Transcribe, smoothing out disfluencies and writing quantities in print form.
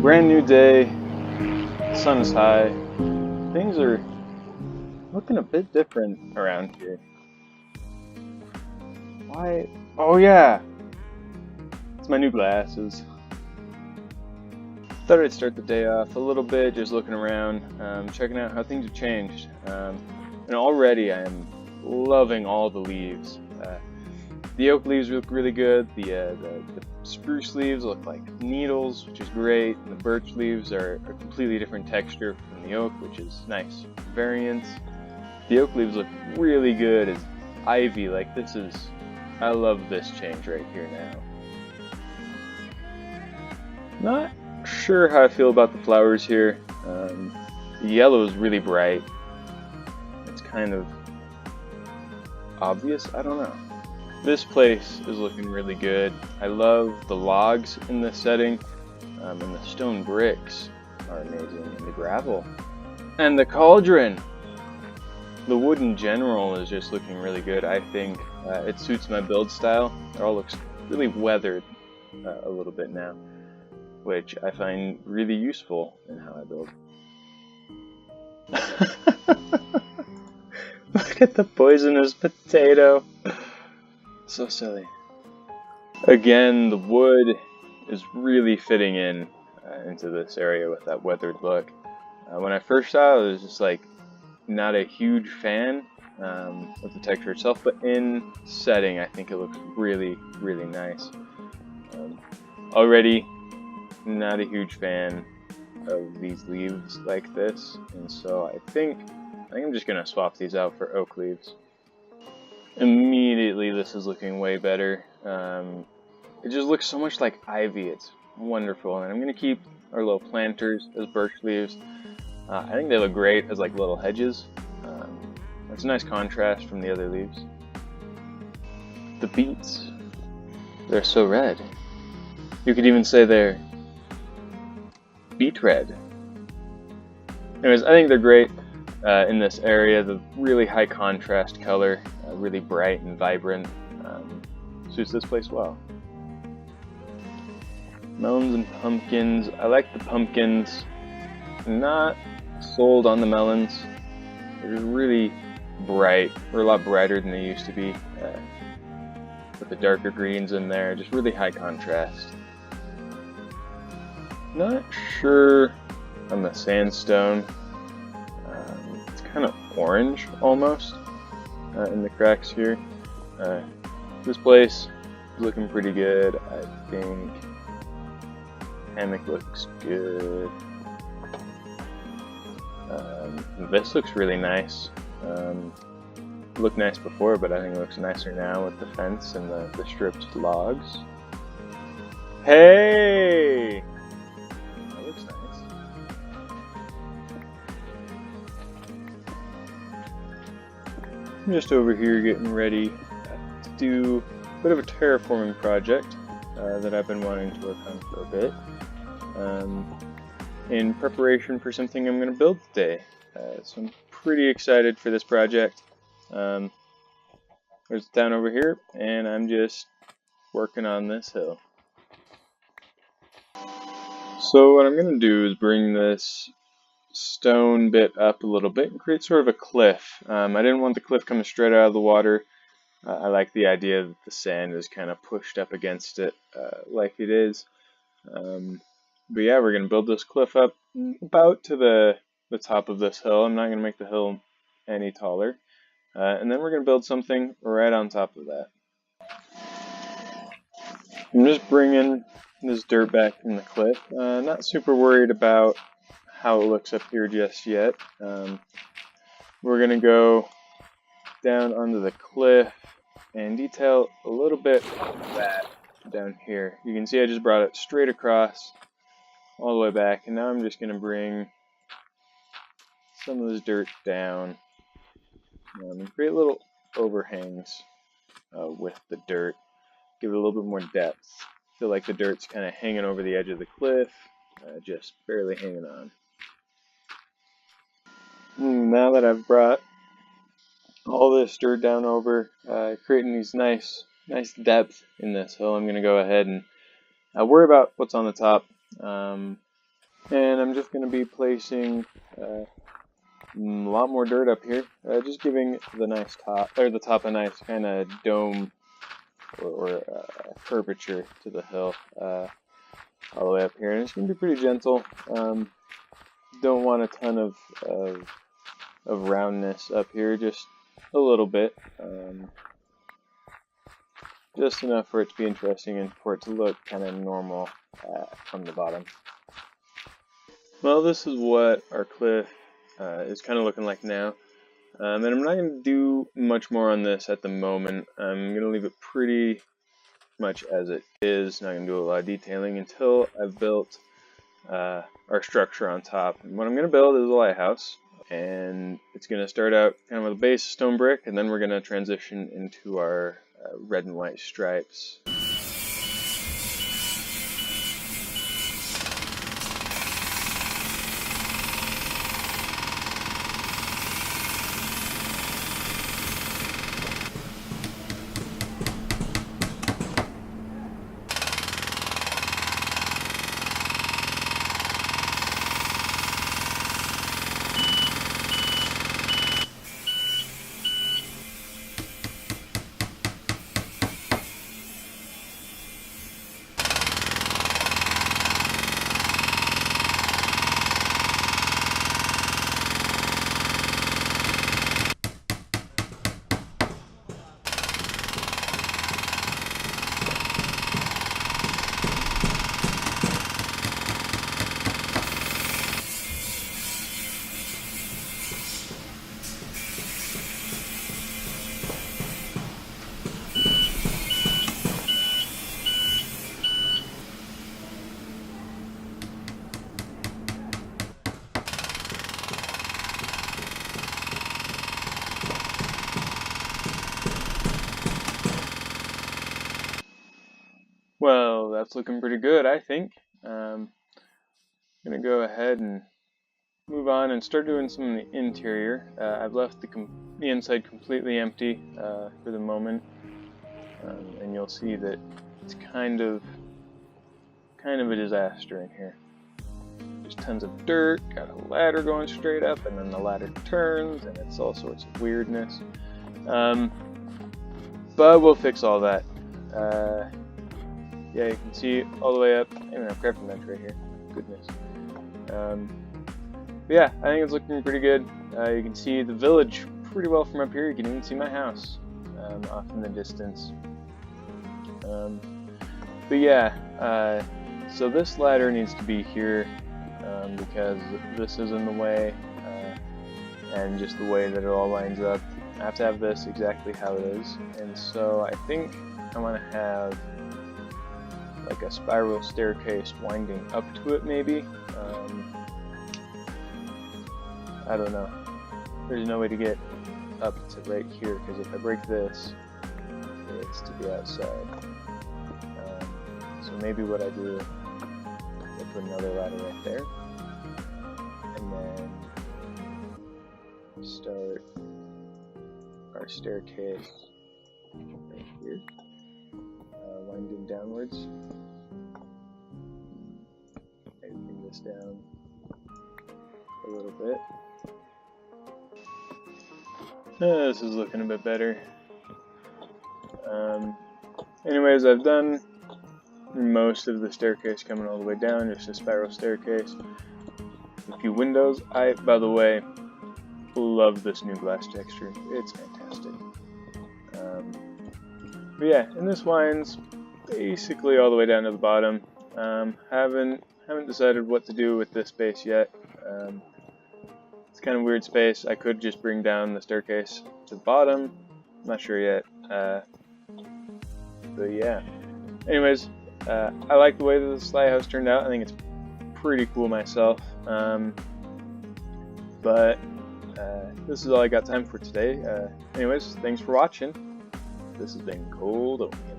Brand new day, sun is high, things are looking a bit different around here. Why? Oh yeah, it's my new glasses. Thought I'd start the day off a little bit, just looking around, checking out how things have changed. And already I am loving all the leaves. The oak leaves look really good. The spruce leaves look like needles, which is great. And the birch leaves are a completely different texture from the oak, which is nice variance. The oak leaves look really good as ivy. Like I love this change right here now. Not sure how I feel about the flowers here. The yellow is really bright. It's kind of obvious. I don't know. This place is looking really good. I love the logs in this setting, and the stone bricks are amazing, and the gravel. And the cauldron! The wood in general is just looking really good. I think it suits my build style. It all looks really weathered a little bit now, which I find really useful in how I build. Look at the poisonous potato! So silly. Again, the wood is really fitting in into this area with that weathered look. When I first saw it, I was just like not a huge fan of the texture itself, but in setting, I think it looks really, really nice. Already not a huge fan of these leaves like this, and so I think I'm just gonna swap these out for oak leaves. Immediately, this is looking way better. It just looks so much like ivy. It's wonderful, and I'm gonna keep our little planters as birch leaves. I think they look great as like little hedges. It's a nice contrast from the other leaves. The beets, they're so red. You could even say they're beet red. Anyways, I think they're great in this area. The really high contrast color, really bright and vibrant, suits this place well. Melons and pumpkins. I like the pumpkins. Not sold on the melons. They're just really bright. They're a lot brighter than they used to be. With the darker greens in there, just really high contrast. Not sure on the sandstone. It's kind of orange almost in the cracks here. This place is looking pretty good. I think hammock looks good. This looks really nice. Looked nice before, but I think it looks nicer now with the fence and the stripped logs. Hey! That looks nice. I'm just over here getting ready to do a bit of a terraforming project that I've been wanting to work on for a bit. In preparation for something I'm going to build today. So I'm pretty excited for this project. There's a town over here, and I'm just working on this hill. So what I'm going to do is bring this stone bit up a little bit and create sort of a cliff. I didn't want the cliff coming straight out of the water. I like the idea that the sand is kind of pushed up against it like it is. But yeah, we're going to build this cliff up about to the top of this hill. I'm not going to make the hill any taller. And then we're going to build something right on top of that. I'm just bringing this dirt back from the cliff. Not super worried about how it looks up here just yet. We're going to go down onto the cliff and detail a little bit of that down here. You can see I just brought it straight across all the way back, and now I'm just going to bring some of this dirt down and create little overhangs with the dirt. Give it a little bit more depth. Feel like the dirt's kind of hanging over the edge of the cliff, just barely hanging on. Now that I've brought all this dirt down over, creating these nice depth in this hill, I'm going to go ahead and worry about what's on the top. And I'm just going to be placing a lot more dirt up here, just giving the nice top, or the top a nice kind of dome or curvature to the hill all the way up here. And it's going to be pretty gentle. Don't want a ton of roundness up here, just a little bit. Just enough for it to be interesting and for it to look kind of normal from the bottom. Well, this is what our cliff is kind of looking like now. And I'm not going to do much more on this at the moment. I'm going to leave it pretty much as it is. Not going to do a lot of detailing until I've built our structure on top. And what I'm going to build is a lighthouse. And it's going to start out kind of with a base of stone brick, and then we're going to transition into our red and white stripes. Well, that's looking pretty good, I think. I'm going to go ahead and move on and start doing some of the interior. I've left the inside completely empty for the moment, and you'll see that it's kind of a disaster in here. There's tons of dirt, got a ladder going straight up, and then the ladder turns, and it's all sorts of weirdness. But we'll fix all that. Yeah, you can see all the way up. I even have a crafting bench right here. Goodness. But yeah, I think it's looking pretty good. You can see the village pretty well from up here. You can even see my house off in the distance. But yeah, so this ladder needs to be here because this is in the way, and just the way that it all lines up. I have to have this exactly how it is, and so I think I want to have like a spiral staircase winding up to it, maybe. I don't know. There's no way to get up to right here, because if I break this, it's to the outside. So maybe what I do is I put another ladder right there, and then start our staircase right here, winding downwards. Maybe bring this down a little bit. This is looking a bit better. Anyways, I've done most of the staircase coming all the way down, just a spiral staircase. A few windows. I, by the way, love this new glass texture. It's fantastic. But yeah, and this winds basically all the way down to the bottom. Haven't decided what to do with this space yet. It's kind of weird space. I could just bring down the staircase to the bottom. Not sure yet. But yeah. Anyways, I like the way that this lighthouse turned out. I think it's pretty cool myself. But this is all I got time for today. Anyways, thanks for watching. This has been Cold Oatmeal.